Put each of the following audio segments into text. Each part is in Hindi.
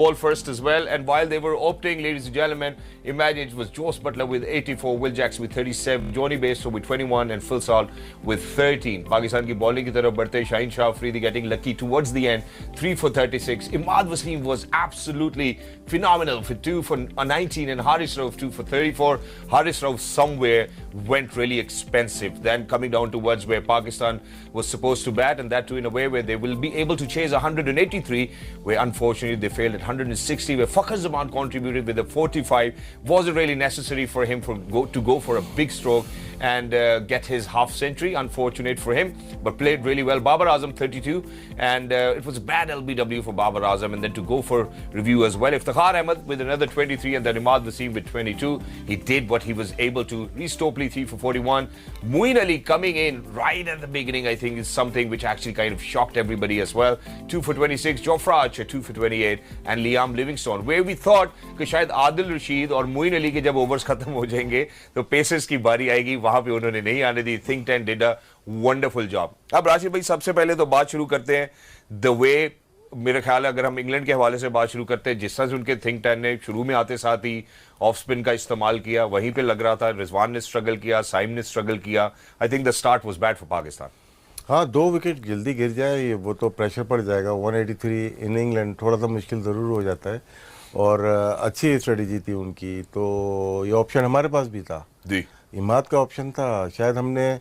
ball first as well. And while they were opening, ladies and gentlemen, imagine it was Jos Butler with 84, Will Jackson with 37, Johnny Bairstow with 21 and Phil Salt with 13. Pakistan की bowling की तरफ बढ़ते Shaheen Shah Afridi getting lucky towards the end, 3 for 36. Imad Wasim was absolutely phenomenal for 2 for 19 and Haris Rauf 2 for 34. Haris Rauf somewhere went really expensive. Then coming down towards where Pakistan was supposed to bat, and that too in a way where they will be able to chase 183, where unfortunately they failed at 160, where Fakhar Zaman contributed with a 45. Wasn't really necessary for him to go for a big stroke and get his half century. Unfortunate for him, but played really well. Babar Azam 32, and it was a bad LBW for Babar Azam, and then to go for review as well. Iftikhar Ahmed with another 23, and then Imad Wasim with 22. He did what he was able to. Reece Topley 3 for 41. Moeen Ali coming in right at the beginning, I think, is something which actually kind of shocked everybody as well. 2 for 26. Jofra Archer 2 for 28, and Liam Livingstone, where we thought कि शायद आदिल रशीद और मोइन अली के जब ओवर्स खत्म हो जाएंगे तो पेसर्स की बारी आएगी, वहां पे उन्होंने नहीं आने दी. Think tank did a wonderful job. अब राशिद भाई, सबसे पहले तो बात शुरू करते हैं द वे, मेरा ख्याल है अगर हम इंग्लैंड के हवाले से बात शुरू करते हैं, जिस तरह से उनके थिंक टैंक ने शुरू में आते साथ ही ऑफ स्पिन का इस्तेमाल किया, वहीं पे लग रहा था रिजवान ने स्ट्रगल किया, साइम ने स्ट्रगल किया. I think the start was bad for Pakistan. हाँ, 2 विकेट जल्दी गिर जाए वो तो प्रेशर पड़ जाएगा. 183 इन इंग्लैंड थोड़ा सा मुश्किल ज़रूर हो जाता है, और अच्छी स्ट्रेटजी थी उनकी. तो ये ऑप्शन हमारे पास भी था जी, इमाद का ऑप्शन था. शायद हमने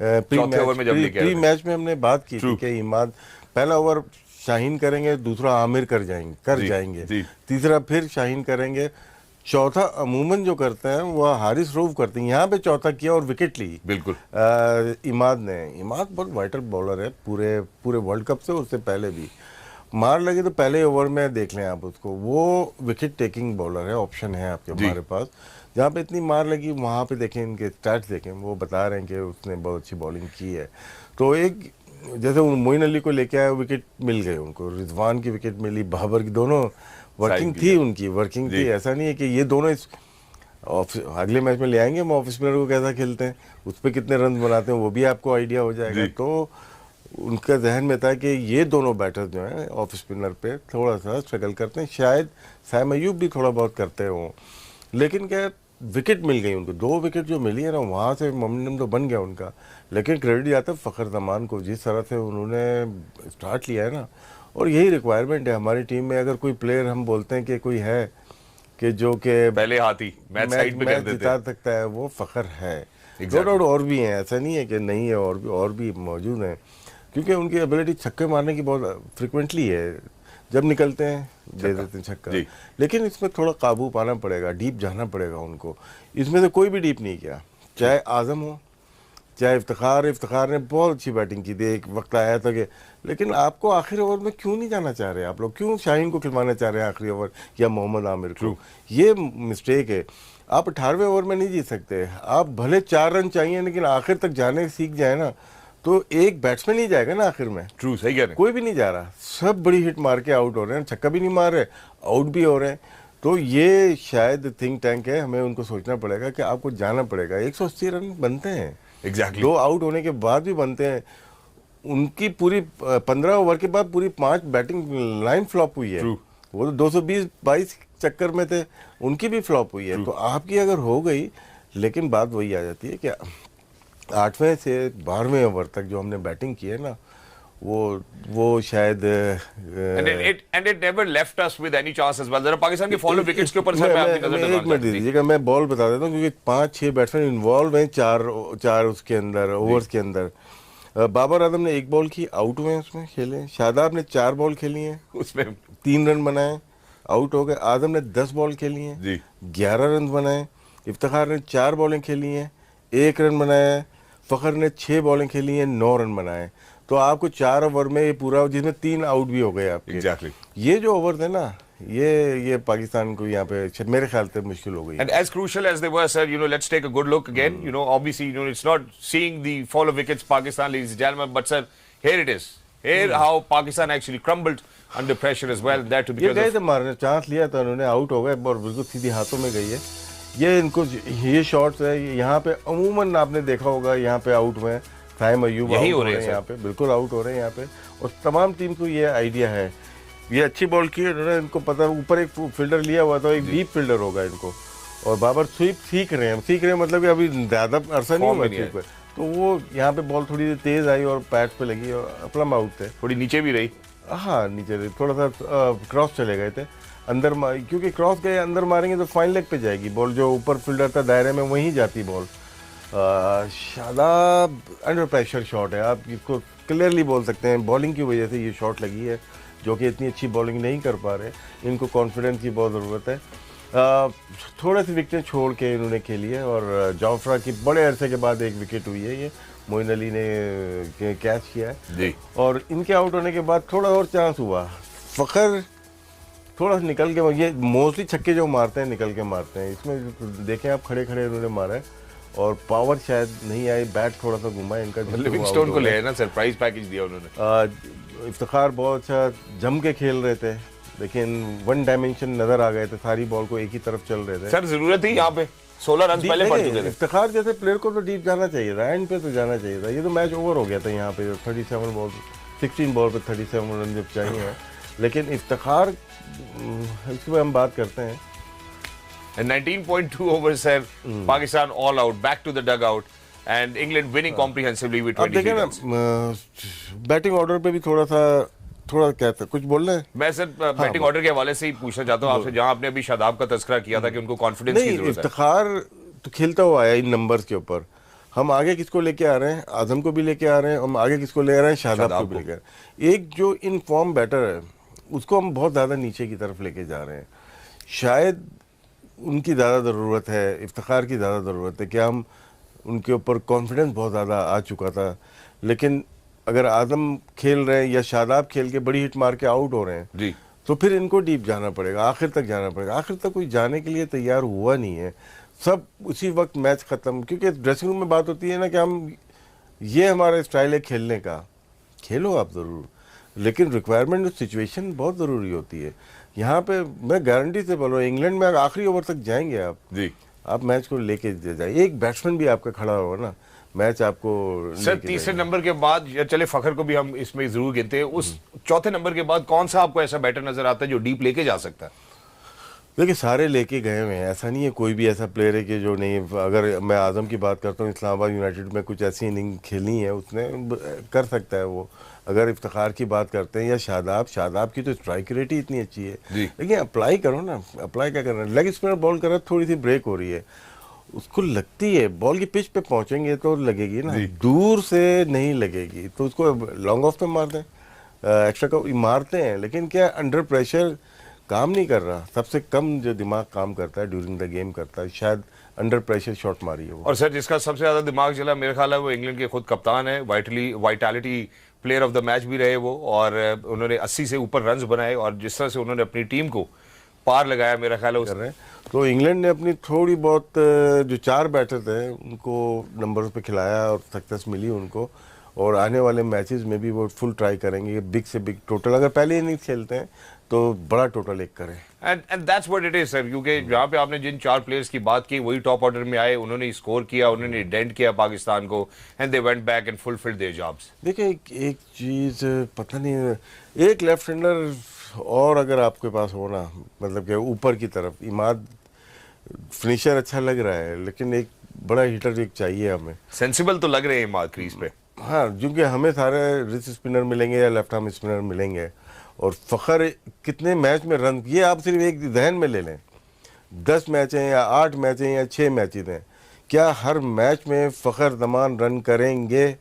प्री मैच में हमने बात की थी कि इमाद पहला ओवर शाहीन करेंगे, दूसरा आमिर कर जाएंगे, तीसरा फिर शाहीन करेंगे, चौथा अमूमन जो करते हैं वो हारिस रऊफ करते हैं. यहाँ पे चौथा किया और विकेट ली बिल्कुल इमाद ने. इमाद बहुत वाइटल बॉलर है पूरे वर्ल्ड कप से, उससे पहले भी मार लगे तो पहले ओवर में देख लें आप उसको. वो विकेट टेकिंग बॉलर है, ऑप्शन है आपके हमारे पास. जहाँ पे इतनी मार लगी वहाँ पे देखें, इनके स्टैट्स देखें, वो बता रहे हैं कि उसने बहुत अच्छी बॉलिंग की है. तो एक जैसे मोइन अली को लेके आए, विकेट मिल गए उनको, रिजवान की विकेट मिली, बाबर की, दोनों वर्किंग थी उनकी, वर्किंग थी. ऐसा नहीं है कि ये दोनों इस अगले मैच में ले आएंगे हम ऑफ स्पिनर को कैसा खेलते हैं, उस पर कितने रन बनाते हैं, वो भी आपको आइडिया हो जाएगा. तो उनका जहन में था कि ये दोनों बैटर्स जो हैं ऑफ स्पिनर पे थोड़ा सा स्ट्रगल करते हैं. शायद साइम अयूब भी थोड़ा बहुत करते हों, लेकिन क्या विकेट मिल गई उनको. 2 विकेट जो मिली है ना, वहाँ से मोमेंटम तो बन गया उनका. लेकिन क्रेडिट जाता है फ़खर जमान को, जिस तरह से उन्होंने स्टार्ट लिया है ना. और यही रिक्वायरमेंट है हमारी टीम में. अगर कोई प्लेयर हम बोलते हैं कि कोई है कि जो कि पहले हाथी मैच साइड पे कर देते जिता सकता है, वो फ़खर है. और भी हैं, ऐसा नहीं है कि नहीं है, और भी मौजूद हैं, क्योंकि उनकी एबिलिटी छक्के मारने की बहुत फ्रिक्वेंटली है. जब निकलते हैं दे देते हैं छक्का. लेकिन इसमें थोड़ा काबू पाना पड़ेगा, डीप जाना पड़ेगा उनको. इसमें से कोई भी डीप नहीं किया, चाहे आज़म हो चाहे इफ्तिखार ने बहुत अच्छी बैटिंग की थी. एक वक्त आया था कि, लेकिन आपको आखिरी ओवर में क्यों नहीं जाना चाह रहे आप लोग? क्यों शाहीन को खिलवाना चाह रहे हैं आखिरी ओवर, या मोहम्मद आमिर को? ये मिस्टेक है. आप 18वें ओवर में नहीं जीत सकते. आप भले 4 रन चाहिए, लेकिन आखिर तक जाने सीख जाए ना, तो एक बैट्समैन नहीं जाएगा ना आखिर में. ट्रू, सही कह रहे हैं. कोई भी नहीं जा रहा, सब बड़ी हिट मार के आउट हो रहे हैं, छक्का भी नहीं मार रहे, आउट भी हो रहे हैं. तो ये शायद थिंक टैंक है, हमें उनको सोचना पड़ेगा कि आपको जाना पड़ेगा. 180 रन बनते हैं एग्जैक्टली 2 आउट होने के बाद भी बनते हैं. उनकी पूरी 15 ओवर के बाद पूरी 5 बैटिंग लाइन फ्लॉप हुई है. वो तो 220-22 चक्कर में थे, उनकी भी फ्लॉप हुई है. तो आपकी अगर हो गई, लेकिन बात वही आ जाती है कि 8वें से 12वें ओवर तक जो हमने बैटिंग की है ना, वो शायद and it never left us with any chance as well. जरा पाकिस्तान के फॉलो विकेट्स के ऊपर सर मैं आपकी नजर एक मिनट दीजिएगा, मैं बॉल बता देता हूँ, क्योंकि 5-6 बैट्समैन इन्वॉल्व हैं चार उसके अंदर ओवर्स के अंदर. बाबर आजम ने 1 बॉल की, आउट हुए, उसमें खेले. शादाब ने 4 बॉल खेली हैं, उसमें 3 रन बनाए, आउट हो गए. आजम ने 10 बॉल खेली हैं, 11 रन बनाए. इफ्तिखार ने 4 बॉलें खेली हैं, 1 रन बनाया. फ़खर ने 6 बॉलें खेली हैं, 9 रन बनाए. तो आपको 4 ओवर में ये पूरा, जिसमें 3 आउट भी हो गए आपके. Exactly. ये जो ओवर थे ना, ये पाकिस्तान को यहाँ पे मेरे ख्याल से मुश्किल हो गई. And as crucial as they were, sir, let's take a good look again. Obviously, it's not seeing the fall of wickets, Pakistan, ladies and gentlemen, but sir, here it is. Here how Pakistan actually crumbled under pressure as well. That to because ये गए थे मारने, चांस लिया था उन्होंने, आउट हो गए और बिल्कुल सीधी हाथों में गई है. ये इनको ये शॉट्स है यहाँ पे अमूमन आपने देखा होगा, यहाँ पे आउट हुए हैं. साइम अयूब यही हो रहे हैं यहाँ पे, बिल्कुल आउट हो रहे हैं यहाँ पे. और तमाम टीम को ये आइडिया है ये अच्छी बॉल की है उन्होंने, इनको पता, ऊपर एक फील्डर लिया हुआ था, एक डीप फील्डर होगा इनको, और बाबर स्वीप सीख रहे हैं मतलब कि अभी ज़्यादा अरसा नहीं हुआ स्वीप पे, तो वो यहाँ पे बॉल थोड़ी तेज़ आई और पैड पे लगी और प्लम आउट थे। थोड़ी नीचे भी रही, हाँ नीचे रही, थोड़ा सा क्रॉस चले गए थे अंदर, क्योंकि क्रॉस गए अंदर मारेंगे तो फाइन लेग पे जाएगी बॉल, जो ऊपर फील्डर था दायरे में वहीं जाती ball. Shadab under pressure shot है, आप इसको क्लियरली बोल सकते हैं, बॉलिंग की वजह से ये शॉट लगी है, जो कि इतनी अच्छी बॉलिंग नहीं कर पा रहे, इनको कॉन्फिडेंस की बहुत ज़रूरत है। थोड़े से विकेटें छोड़ के इन्होंने खेली है, और जाफरा की बड़े अरसे के बाद एक विकेट हुई है, ये मोइन अली ने कैच किया है जी। और इनके आउट होने के बाद थोड़ा और चांस हुआ, फ़खर थोड़ा सा निकल के, ये मोस्टली छक्के जो मारते हैं निकल के मारते हैं, इसमें देखें आप खड़े खड़े इन्होंने मारा है और पावर शायद नहीं आई, बैट थोड़ा सा घुमा है इनका, लिविंगस्टोन को ले ना सरप्राइज पैकेज दिया उन्होंने। इफ्तिखार बहुत अच्छा जम के खेल रहे थे, लेकिन वन डायमेंशन नजर आ गए थे, सारी बॉल को एक ही तरफ चल रहे थे। सर जरूरत थी यहाँ पे 16 रन पहले पड़ चुके थे। इफ्तिखार जैसे प्लेयर को तो डीप जाना चाहिए था, एंड पे तो जाना चाहिए था, ये तो मैच ओवर हो गया था यहाँ पे, 37 बॉल 16 बॉल पे 37 रन जब चाहिए, लेकिन इफ्तिखार इसके बारे हम बात करते हैं। 19.2 overs sir, Pakistan all out, back to the dugout, and England winning comprehensively with 23 runs. Batting order पे भी थोड़ा क्या था, कुछ बोल रहे हैं? मैं सर बैटिंग ऑर्डर के हवाले से ही पूछना चाहता हूँ आपसे, जहां आपने अभी शादाब का तस्करा किया था कि उनको कॉन्फिडेंस की जरूरत है। इफ्तिखार तो खेलता हुआ आया इन नंबर्स के ऊपर, हम आगे किसको लेके आ रहे हैं, आजम को भी लेके आ रहे हैं, हम आगे किसको ले रहे हैं, शादाब को भी लेके आ रहे हैं। एक जो इन फॉर्म बैटर है उसको हम बहुत ज़्यादा नीचे की तरफ लेके जा रहे हैं, शायद उनकी ज़्यादा ज़रूरत है, इफ्तिखार की ज़्यादा ज़रूरत है, क्या हम उनके ऊपर कॉन्फिडेंस बहुत ज़्यादा आ चुका था, लेकिन अगर आजम खेल रहे हैं या शादाब खेल के बड़ी हिट मार के आउट हो रहे हैं जी, तो फिर इनको डीप जाना पड़ेगा, आखिर तक जाना पड़ेगा। आखिर तक कोई जाने के लिए तैयार हुआ नहीं है, सब उसी वक्त मैच ख़त्म, क्योंकि ड्रेसिंग रूम में बात होती है ना कि हम, ये हमारा स्टाइल है खेलने का, खेलो आप ज़रूर, लेकिन रिक्वायरमेंट सिचुएशन बहुत ज़रूरी होती है। यहाँ पे मैं गारंटी से बोल रहा हूँ, इंग्लैंड में आखिरी ओवर तक जाएंगे आप जी, आप मैच को लेके जाइए, एक बैट्समैन भी आपका खड़ा होगा ना, मैच आपको सर तीसरे नंबर के बाद, या चले फखर को भी हम इसमें जरूर गिनते हैं, उस चौथे नंबर के बाद कौन सा आपको ऐसा बैटर नजर आता है जो डीप लेके जा सकता है? देखिए सारे लेके गए हुए हैं, ऐसा नहीं है कोई भी ऐसा प्लेयर है कि जो नहीं, अगर मैं आजम की बात करता हूँ, इस्लामाबाद यूनाइटेड में कुछ ऐसी इनिंग खेली है उसने, कर सकता है वो। अगर इफ्तिखार की बात करते हैं या शादाब की तो स्ट्राइक रेट ही इतनी अच्छी है, लेकिन अप्लाई करो ना, अप्लाई क्या करना, लेग स्पिनर बॉल कर रहा है, थोड़ी सी ब्रेक हो रही है, उसको लगती है, बॉल की पिच पे पहुंचेंगे तो लगेगी ना, दूर से नहीं लगेगी, तो उसको लॉन्ग ऑफ पे मार दें, एक्स्ट्रा का मारते हैं, लेकिन क्या अंडर प्रेशर काम नहीं कर रहा। सबसे कम जो दिमाग काम करता है ड्यूरिंग द गेम करता है, शायद अंडर प्रेशर शॉट मारी है वो। और सर जिसका सबसे ज्यादा दिमाग चला मेरा ख्याल है वो इंग्लैंड के खुद कप्तान है, vitality player of the match भी रहे वो, और उन्होंने 80 से ऊपर रन्स बनाए, और जिस तरह से उन्होंने अपनी टीम को पार लगाया मेरा ख्याल है कर रहे हैं। तो इंग्लैंड ने अपनी थोड़ी बहुत जो 4 बैटर थे उनको नंबर्स पे खिलाया और सक्सेस मिली उनको, और आने वाले मैचेस में भी वो फुल ट्राई करेंगे, बिग से बिग टोटल, अगर पहले इनिंग्स खेलते हैं तो बड़ा टोटल एक करें। And that's what it is sir, क्योंकि जहाँ पे आपने जिन 4 प्लेयर्स की बात की वही टॉप ऑर्डर में आए, उन्होंने स्कोर किया, उन्होंने डेंट किया पाकिस्तान को, and they went back and fulfilled their jobs. देखिए एक चीज़ पता नहीं, एक लेफ्ट हैंडर और अगर आपके पास हो ना, मतलब कि ऊपर की तरफ, इमाद फिनिशर अच्छा लग रहा है, लेकिन एक बड़ा हिटर एक चाहिए हमें, सेंसिबल तो लग रहे हैं इमाद क्रीज पे। हाँ, क्योंकि हमें सारे रिस्ट स्पिनर मिलेंगे या लेफ्ट आर्म स्पिनर मिलेंगे, और फ़खर कितने मैच में रन, ये आप सिर्फ एक जहन में ले लें, 10 मैच हैं या 8 मैच हैं या 6 मैचेस हैं, क्या हर मैच में फ़खर जमान रन करेंगे,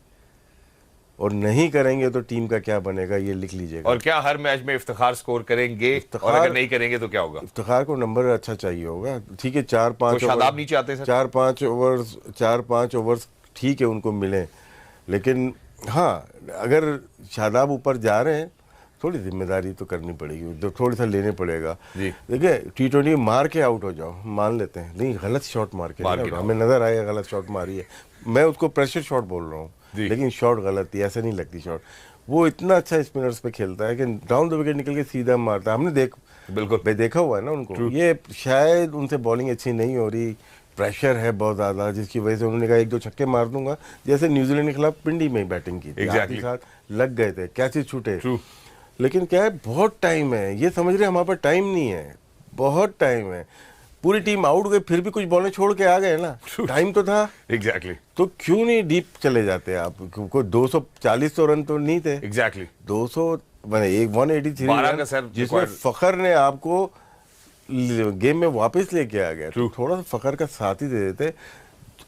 और नहीं करेंगे तो टीम का क्या बनेगा, ये लिख लीजिएगा। और क्या हर मैच में इफ्तिखार स्कोर करेंगे, और अगर नहीं करेंगे तो क्या होगा? इफ्तिखार को नंबर अच्छा चाहिए होगा, ठीक है, 4-5 तो शादाब नीचे आते हैं, 4-5 ओवर्स ठीक है उनको मिले, लेकिन हाँ अगर शादाब ऊपर जा रहे हैं थोड़ी जिम्मेदारी तो करनी पड़ेगी, थोड़ी सा लेने पड़ेगा। देखिए T20 मार के आउट हो जाओ, मान लेते हैं, नहीं गलत शॉट मार के हमें नजर आया गलत शॉट मारी है, मैं उसको प्रेशर शॉट बोल रहा हूँ, लेकिन शॉट गलत थी, ऐसे नहीं लगती शॉट, वो इतना अच्छा स्पिनर्स पे खेलता है कि डाउन द विकेट निकल के सीधा मारता है, हमने बिल्कुल देखा हुआ है ना उनको। ये शायद उनसे बॉलिंग अच्छी नहीं हो रही, प्रेशर है बहुत ज़्यादा, जिसकी वजह से उन्होंने कहा 1-2 छक्के मार दूंगा, जैसे न्यूजीलैंड के खिलाफ पिंडी में बैटिंग की थी, साथ लग गए थे, कैचेस छूटे, लेकिन क्या है, बहुत टाइम है, ये समझ रहे हमारे पास टाइम नहीं है, बहुत टाइम है, पूरी टीम आउट गई फिर भी कुछ बॉलें छोड़ के आ गए ना, टाइम तो था। एग्जैक्टली तो क्यों नहीं डीप चले जाते आप, कोई 240 तो रन तो नहीं थे, एग्जैक्टली 200 मैंने एक 183 12 का रन सर जिसमें required। फखर ने आपको गेम में वापस लेके आ गया, तो थोड़ा सा फखर का साथ ही दे देते,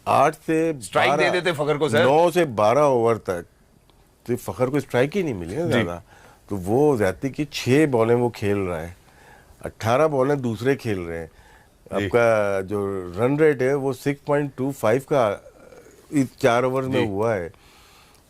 8 से स्ट्राइक दे 12 देते फखर को सर। 9 से 12 ओवर तक तो फखर को स्ट्राइक ही नहीं मिली ना ज्यादा, तो वो ज्यादा की 6 बॉलें वो खेल रहा है, 18 बॉलें दूसरे खेल रहे हैं, आपका जो रन रेट है वो 6.25 का इस 4 ओवर में हुआ है,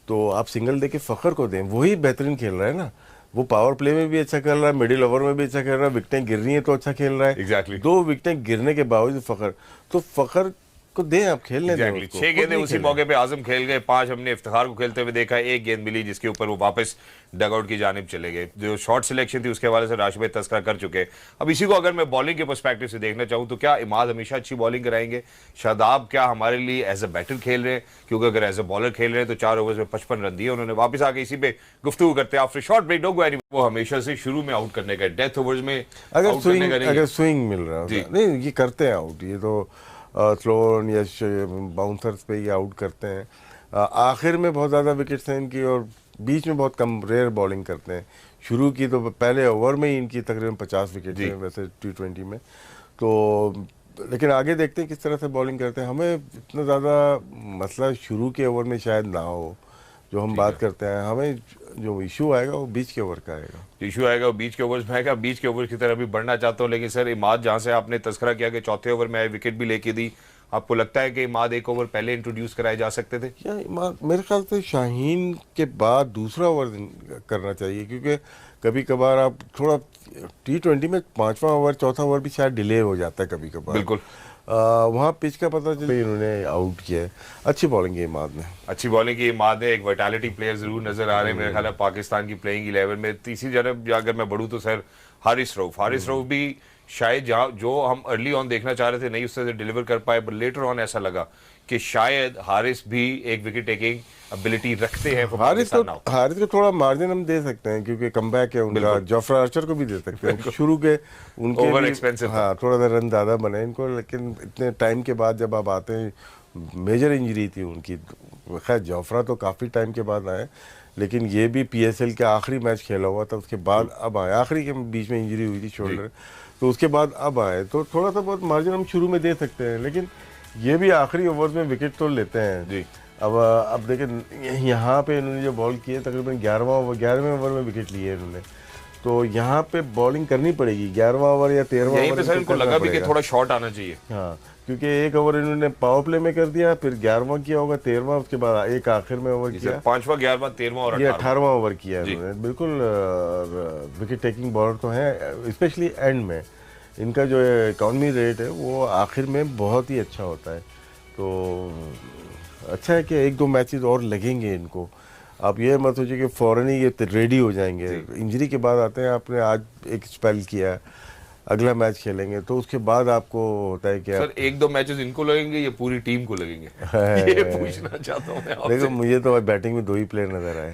तो आप सिंगल देके फखर को दें, वही बेहतरीन खेल रहा है ना, वो पावर प्ले में भी अच्छा खेल रहा है, मिडिल ओवर में भी अच्छा खेल रहा है, विकेटें गिर रही हैं तो अच्छा खेल रहा है। Exactly। 2 विकेटें गिरने के बावजूद फखर, तो फखर को दें आप, खेलने दें उसको। 6 गेंदें उसी मौके पे आजम खेल गए, 5 हमने इफ्तिखार को खेलते हुए देखा, 1 गेंद मिली जिसके ऊपर वो वापस डगआउट की जानिब चले गए। जो शॉर्ट सिलेक्शन थी उसके हवाले से राशिद भाई तस्करा कर चुके। अब इसी को अगर मैं बॉलिंग के पर्सपेक्टिव से देखना चाहूँ तो क्या इमाद हमेशा अच्छी बॉलिंग कराएंगे? शादाब क्या हमारे लिए एज अ बैटर खेल रहे हैं? क्योंकि अगर एज अ बॉलर खेल रहे हैं तो 4 ओवर में 55 रन दिए उन्होंने। वापस आके इसी पे गुफ्तगू करते हैं after short break. Don't go anywhere. वो हमेशा से शुरू में आउट करने का, डेथ ओवर्स में अगर स्विंग मिल रहा है नहीं, ये करते हैं आउट, ये तो स्लो या बाउंसर्स पे ही आउट करते हैं, आखिर में बहुत ज़्यादा विकेट्स हैं इनकी और बीच में बहुत कम रेयर बॉलिंग करते हैं। शुरू की तो पहले ओवर में ही इनकी तकरीबन 50 विकेट हैं वैसे T20 में, तो लेकिन आगे देखते हैं किस तरह से बॉलिंग करते हैं। हमें इतना ज़्यादा मसला शुरू के ओवर में शायद ना हो जो हम बात करते हैं, हमें जो इशू आएगा वो बीच के ओवर का आएगा, इशू आएगा वो बीच के ओवर्स में आएगा। बीच के ओवर की तरफ भी बढ़ना चाहता हूँ, लेकिन सर इमाद जहाँ से आपने तस्करा किया कि चौथे ओवर में आए विकेट भी लेके दी, आपको लगता है कि इमाद 1 ओवर पहले इंट्रोड्यूस कराए जा सकते थे? या इमाद मेरे ख्याल से शाहीन के बाद दूसरा ओवर करना चाहिए, क्योंकि कभी कभार आप थोड़ा T20 में 5वां ओवर 4था ओवर भी शायद डिले हो जाता है कभी कभार। बिल्कुल वहाँ पिच का पता चला, इन्होंने आउट किया है। अच्छी बॉलिंग की इमाद ने, अच्छी बॉलिंग की इमाद है। एक वर्टैलिटी प्लेयर जरूर नजर आ रहे हैं मेरे ख्याल है पाकिस्तान की प्लेइंग 11 में। तीसरी जगह अगर मैं बढ़ूँ तो सर हारिस रऊफ भी शायद जहाँ जो हम अर्ली ऑन देखना चाह रहे थे नहीं उससे डिलीवर कर पाए, बट लेटर ऑन ऐसा लगा कि शायद हारिस भी एक विकेट टेकिंग एबिलिटी रखते हैं। हारिस को थोड़ा मार्जिन हम दे सकते हैं क्योंकि कमबैक है उनका, जोफ्रा आर्चर को भी दे सकते हैं शुरू के उनके ओवर एक्सपेंसिव, हाँ थोड़ा सा रन ज़्यादा बने इनको, लेकिन इतने टाइम के बाद जब आप आते हैं, मेजर इंजरी थी उनकी, खैर जोफ्रा तो काफ़ी टाइम के बाद आए, लेकिन ये भी PSL के आखिरी मैच खेला हुआ था, उसके बाद अब आए, आखिरी के बीच में इंजरी हुई थी शोल्डर, तो उसके बाद अब आए, तो थोड़ा सा बहुत मार्जिन हम शुरू में दे सकते हैं, लेकिन ये भी आखिरी ओवर में विकेट तो लेते हैं जी। अब देखें यहाँ पे इन्होंने जो बॉल किए तकरीबन 11वें ओवर में विकेट लिए इन्होंने, तो यहाँ पे बॉलिंग करनी पड़ेगी 11वां ओवर या 13वां ओवर। सर इनको लगा भी कि थोड़ा शॉट आना चाहिए, हाँ, क्योंकि 1 ओवर इन्होंने पावर प्ले में कर दिया, फिर 11वां किया होगा, 13वां, उसके बाद एक आखिर में ओवर किया, 5वां 11वां 13वां और 18वां ओवर किया इन्होंने। बिल्कुल विकेट टेकिंग बॉलर तो हैं, स्पेशली एंड में इनका जो इकॉनमी रेट है वो आखिर में बहुत ही अच्छा होता है, तो अच्छा है कि 1-2 मैचेस और लगेंगे इनको। आप ये मत सोचिए कि फ़ौरन ही ये रेडी हो जाएंगे, इंजरी के बाद आते हैं, आपने आज एक स्पेल किया, अगला मैच खेलेंगे, तो उसके बाद आपको होता है कि सर 1-2 मैचेस इनको लगेंगे या पूरी टीम को लगेंगे? ये पूछना चाहता हूँ मैं आपसे। देखो मुझे तो बैटिंग में 2 ही प्लेयर नजर आए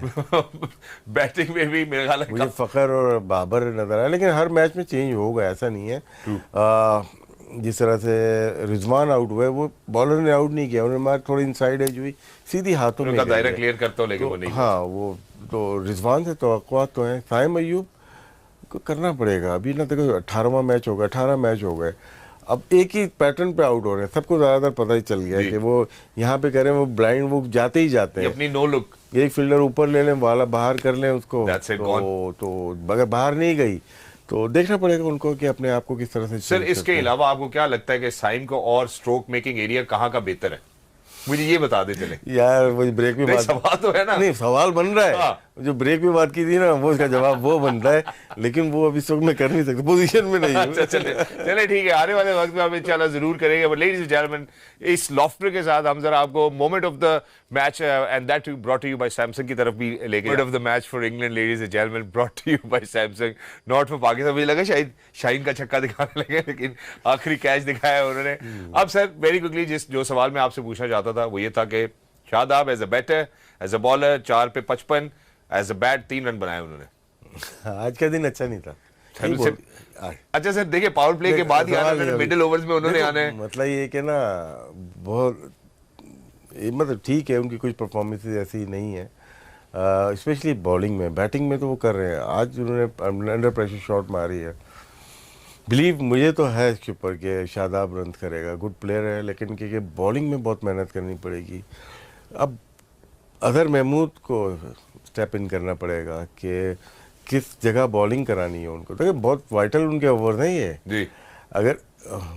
बैटिंग में भी मेरे ख्याल है मुझे फ़खर और बाबर नजर आए, लेकिन हर मैच में चेंज होगा ऐसा नहीं है। जिस तरह से रिजवान आउट हुए, वो बॉलर ने आउट नहीं किया, उन्होंने मार थोड़ी इनसाइड एज हुई, सीधी हाथों में दायरा क्लियर करता हो, लेकिन वो नहीं। हाँ, वो तो रिजवान से तवक्कुआत तो है, साइम अय्यूब को करना पड़ेगा। अभी ना देखो 18वां मैच हो गया, 18 मैच हो गए, अब एक ही पैटर्न पे आउट हो रहे हैं, सबको ज़्यादातर पता ही चल गया है कि वो यहाँ पे करें, वो ब्लाइंड वो जाते ही जाते हैं, अपनी नो लुक, एक फील्डर ऊपर ले लें, वाला बाहर कर लें उसको, तो अगर बाहर नहीं गई तो देखना पड़ेगा उनको कि अपने आप को किस तरह से। सर इसके अलावा आपको क्या लगता है कि साइम को और स्ट्रोक मेकिंग एरिया कहाँ का बेहतर है? मुझे ये बता दे चले यार, वो ब्रेक में बात, सवाल तो है ना, नहीं सवाल बन रहा है। हाँ। जो ब्रेक में बात की थी ना, वो उसका जवाब वो बन रहा है, लेकिन वो अभी इस वक्त में कर नहीं सकते, पोजीशन में नहीं। अच्छा चले ठीक है, आने वाले वक्त में हम इंशाल्लाह जरूर करेंगे। बट लेडीज एंड जेंटलमैन, इस लॉफ्टर के साथ हम जरा आपको moment of the match and that brought to you by Samsung की तरफ भी लेके, moment of the match for England ladies and gentleman brought to you by Samsung, not for Pakistan. मुझे लगा शायद शाहीन का छक्का दिखाने लगे, लेकिन आखिरी कैच दिखाया उन्होंने। अब सर वेरी क्विकली जो सवाल मैं आपसे पूछना चाहता था वो ये था कि Shadab as a batter, as a bowler 4 पे 55, एज अ बैट 3 रन बनाए उन्होंने। आज का दिन अच्छा नहीं था। अच्छा सर देखिए, पावर प्ले के बाद ही आना, मिडिल ओवर्स में उन्होंने आना है। मतलब ये कि ना बहुत मतलब ठीक है, उनकी कुछ परफॉर्मेंसेज ऐसी नहीं है, स्पेशली बॉलिंग में। बैटिंग में तो वो कर रहे हैं। आज उन्होंने अंडर प्रेशर शॉट मारी है। बिलीव मुझे तो है इसके ऊपर कि शादाब रन करेगा, गुड प्लेयर है, लेकिन क्योंकि बॉलिंग में बहुत मेहनत करनी पड़ेगी। अब अजहर महमूद को स्टेप इन करना पड़ेगा कि किस जगह बॉलिंग करानी है उनको। देखिए बहुत वाइटल उनके ओवर हैं ये जी। अगर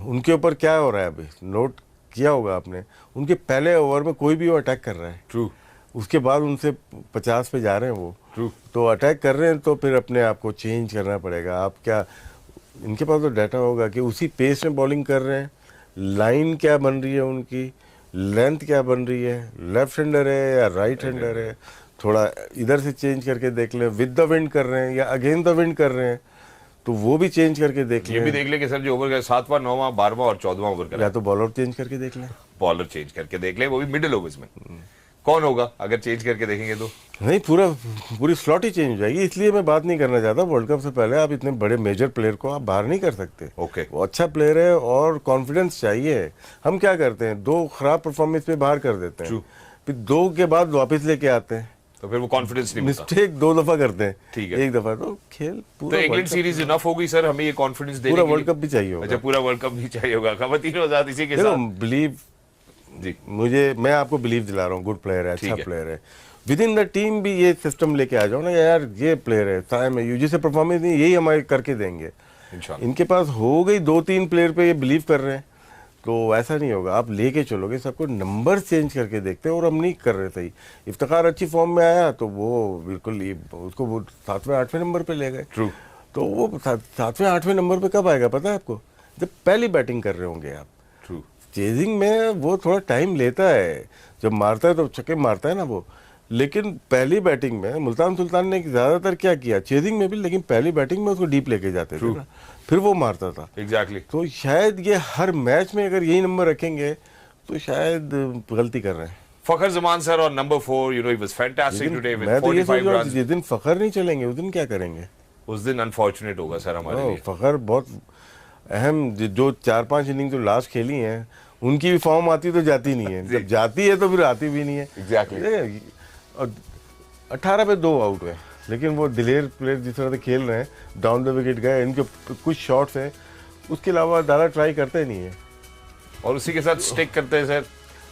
उनके ऊपर क्या हो रहा है, अभी नोट किया होगा आपने, उनके पहले ओवर में कोई भी वो अटैक कर रहा है। ट्रू। उसके बाद उनसे 50 पे जा रहे हैं वो। ट्रू। तो अटैक कर रहे हैं तो फिर अपने आप को चेंज करना पड़ेगा। आप क्या, इनके पास तो डाटा होगा कि उसी पेस में बॉलिंग कर रहे हैं, लाइन क्या बन रही है उनकी, लेंथ क्या बन रही है, लेफ्ट हैंडर है या राइट हैंडर है, थोड़ा इधर से चेंज करके देख लें, विद द विंड कर रहे हैं या अगेंस्ट द विंड कर रहे हैं, तो वो भी चेंज करके देख लें। ये भी देख लें कि सर जो ओवर का 7वां 9वां 12वां और 14वां ओवर का, या तो बॉलर चेंज करके देख लें। बॉलर चेंज करके देख लें, वो भी मिडिल ओवर्स में। कौन होगा अगर चेंज करके देखेंगे तो? नहीं, पूरी स्लॉट ही चेंज हो जाएगी। इसलिए मैं बात नहीं करना चाहता, वर्ल्ड कप से पहले आप इतने बड़े मेजर प्लेयर को आप बाहर नहीं कर सकते। ओके। वो अच्छा प्लेयर है और कॉन्फिडेंस चाहिए। हम क्या करते हैं, 2 खराब परफॉर्मेंस पे बाहर कर देते हैं, फिर 2 के बाद वापस लेके आते हैं, तो फिर वो कॉन्फिडेंस नहीं मिलता। मिस्टेक 2 दफा करते हैं, ठीक है, 1 दफा तो खेल पूरा। तो इंग्लैंड सीरीज इनफ होगी सर हमें ये कॉन्फिडेंस देने पूरा के लिए? वर्ल्ड कप भी चाहिए होगा। अच्छा, पूरा वर्ल्ड कप भी चाहिए होगा। खबरतीन आजाद इसी के साथ बिलीव जी, मैं आपको बिलीव दिला रहा हूँ, गुड प्लेयर है, अच्छा प्लेयर है। विद इन द टीम भी ये सिस्टम लेके आ जाओ ना यार, ये प्लेयर है टाइम है, जिसे परफॉर्मेंस नहीं यही हमारे करके देंगे। इनके पास हो गई 2-3 प्लेयर पे ये बिलीव कर रहे हैं, तो ऐसा नहीं होगा। आप लेके चलोगे, सबको नंबर चेंज करके देखते हैं, और हम नहीं कर रहे थे। इफ्तिखार अच्छी फॉर्म में आया तो वो बिल्कुल उसको वो 7वें-8वें नंबर पे ले गए। ट्रू। तो वो 7वें-8वें नंबर पे कब आएगा पता है आपको? जब पहली बैटिंग कर रहे होंगे आप। ट्रू। चेजिंग में वो थोड़ा टाइम लेता है, जब मारता है तो छक्के मारता है ना वो, लेकिन पहली बैटिंग में मुल्तान सुल्तान ने ज़्यादातर क्या किया, चेजिंग में भी, लेकिन पहली बैटिंग में उसको डीप लेके जाते थे ना, फिर वो मारता था। एग्जैक्टली। तो शायद ये हर मैच में अगर यही नंबर रखेंगे तो शायद गलती कर रहे हैं। फखर जमान सर और number 4, he was fantastic today with 45 runs. जिस दिन फखर नहीं चलेंगे उस दिन क्या करेंगे? उस दिन अनफॉर्चुनेट होगा सर हमारे लिए। फखर बहुत अहम, जो 4-5 इनिंग जो लास्ट खेली हैं, उनकी भी फॉर्म आती तो जाती नहीं है, जब जाती है तो फिर आती भी नहीं है। एग्जैक्टली। 18 पे 2 आउट हुए, लेकिन वो दिलेर प्लेयर जिस तरह से खेल रहे हैं, डाउन द विकेट गए, इनके कुछ शॉट्स हैं, उसके अलावा ज़्यादा ट्राई करते नहीं है, और उसी के साथ स्टिक करते हैं सर,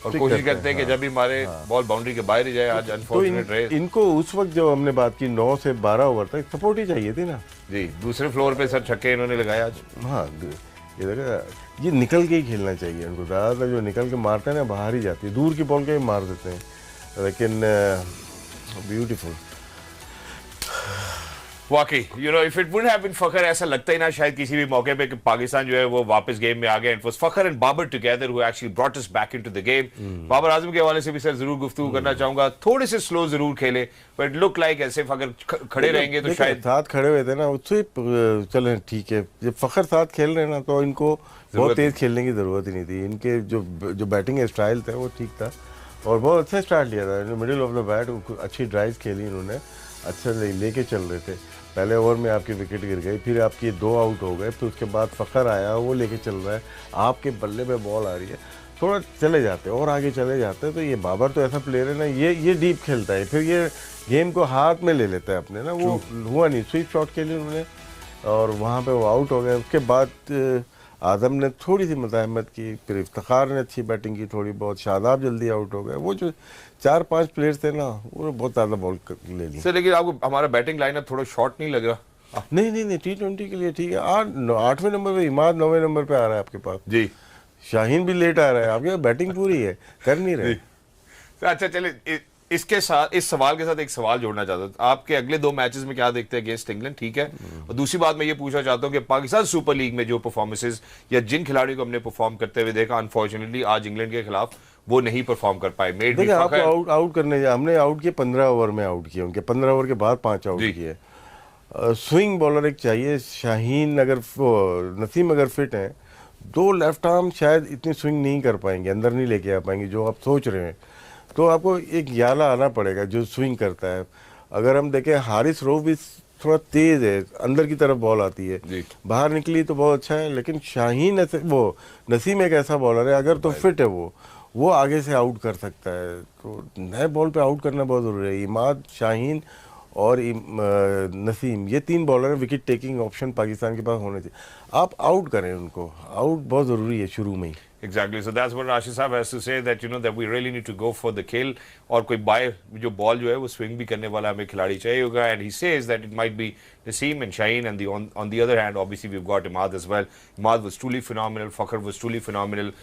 और कोशिश करते हैं कि जब भी हमारे बॉल बाउंड्री के बाहर ही जाए। आज अनफॉर्चुनेट रहे। इनको उस वक्त जब हमने बात की 9 से 12 ओवर तक सपोर्ट ही चाहिए थी ना जी। दूसरे फ्लोर पे सर छक्के इन्होंने लगाए आज। हाँ, ये देखा, ये निकल के ही खेलना चाहिए उनको। ज़्यादातर जो निकल के मारते हैं ना, बाहर ही जाती है, दूर की बॉल के मार देते हैं, लेकिन ब्यूटीफुल वाकई। If it would have been Fakhar, ऐसा लगता ही ना शायद किसी भी मौके पे कि पाकिस्तान जो है वो वापस गेम में आ गया। It was Fakhar and Babar together who actually brought us back into the game. Babar Azam के हवाले से भी सर जरूर गुफ्तगू करना चाहूंगा। थोड़े से स्लो जरूर खेले, बट लुक लाइक ऐसे अगर खड़े रहेंगे तो शायद साथ खड़े हुए थे ना, उससे चले ठीक है। जब फखर साथ खेल रहे ना, तो इनको बहुत तेज खेलने की जरूरत ही नहीं थी। इनके जो बैटिंग स्टाइल था वो ठीक था, और बहुत अच्छा स्टार्ट लिया था। मिडिल ऑफ द बैट अच्छी ड्राइव खेली इन्होंने, अच्छा लेके चल रहे थे। पहले ओवर में आपकी विकेट गिर गई, फिर आपकी 2 आउट हो गए, फिर उसके बाद फखर आया, वो लेके चल रहा है, आपके बल्ले पे बॉल आ रही है, थोड़ा चले जाते और आगे चले जाते। तो ये बाबर तो ऐसा प्लेयर है ना, ये डीप खेलता है, फिर ये गेम को हाथ में ले लेता है अपने ना। वो हुआ नहीं, स्वीप शॉट खेली उन्होंने और वहाँ पे वो आउट हो गए। उसके बाद आदम ने थोड़ी सी मज़ाहमत की, फिर इफ्तिखार ने अच्छी बैटिंग की थोड़ी बहुत, शादाब जल्दी आउट हो गए। वो जो 4-5 प्लेयर्स थे ना, वो बहुत ज़्यादा बॉल ले ली। सर लेकिन आपको हमारा बैटिंग लाइनअप थोड़ा शॉर्ट नहीं लग रहा? नहीं, T20 के लिए ठीक है। 8वें नंबर पे इमाद, 9वें नंबर पे आ रहा है आपके पास जी। शाहीन भी लेट आ रहा है, आपके बैटिंग पूरी है, कर नहीं रहे। अच्छा चले, इसके साथ इस सवाल के साथ एक सवाल जोड़ना चाहता हूँ। आपके अगले 2 मैचेस में क्या देखते हैं अगेंस्ट इंग्लैंड, ठीक है? और दूसरी बात मैं ये पूछना चाहता हूँ कि पाकिस्तान सुपर लीग में जो परफॉर्मेंसेस या जिन खिलाड़ियों को हमने परफॉर्म करते हुए देखा, अनफॉर्चुनेटली आज इंग्लैंड के खिलाफ वो नहीं परफॉर्म कर पाए। देखिए, आपको आउट करने हमने आउट किए 15 ओवर में, आउट किए उनके 15 ओवर के बाद 5 आउट किए। स्विंग बॉलर एक चाहिए। शाहीन अगर नसीम अगर फिट हैं, 2 लेफ्ट आर्म शायद इतनी स्विंग नहीं कर पाएंगे, अंदर नहीं लेके आ पाएंगे जो आप सोच रहे हैं। तो आपको एक याला आना पड़ेगा जो स्विंग करता है। अगर हम देखें, हारिस रऊफ भी थोड़ा तेज है, अंदर की तरफ बॉल आती है, जी। बाहर निकली तो बहुत अच्छा है। लेकिन शाहीन वो नसीम एक ऐसा बॉलर है, अगर तो फिट है वो आगे से आउट कर सकता है। तो नए बॉल पे आउट करना बहुत ज़रूरी है। इमाद, शाहीन और नसीम, ये 3 बॉलर है, विकेट टेकिंग ऑप्शन पाकिस्तान के पास होने चाहिए। आप आउट करें उनको, आउट बहुत ज़रूरी है शुरू में ही। Exactly. So that's what Rashid Saab has to say, that that we really need to go for the kill, और कोई बाय जो बॉल जो है वो स्विंग भी करने वाला हमें खिलाड़ी चाहिए होगा. And he says that it might be Naseem and Shaheen, and on the other hand, obviously we've got Imad as well. Imad was truly phenomenal. Fakhar was truly phenomenal.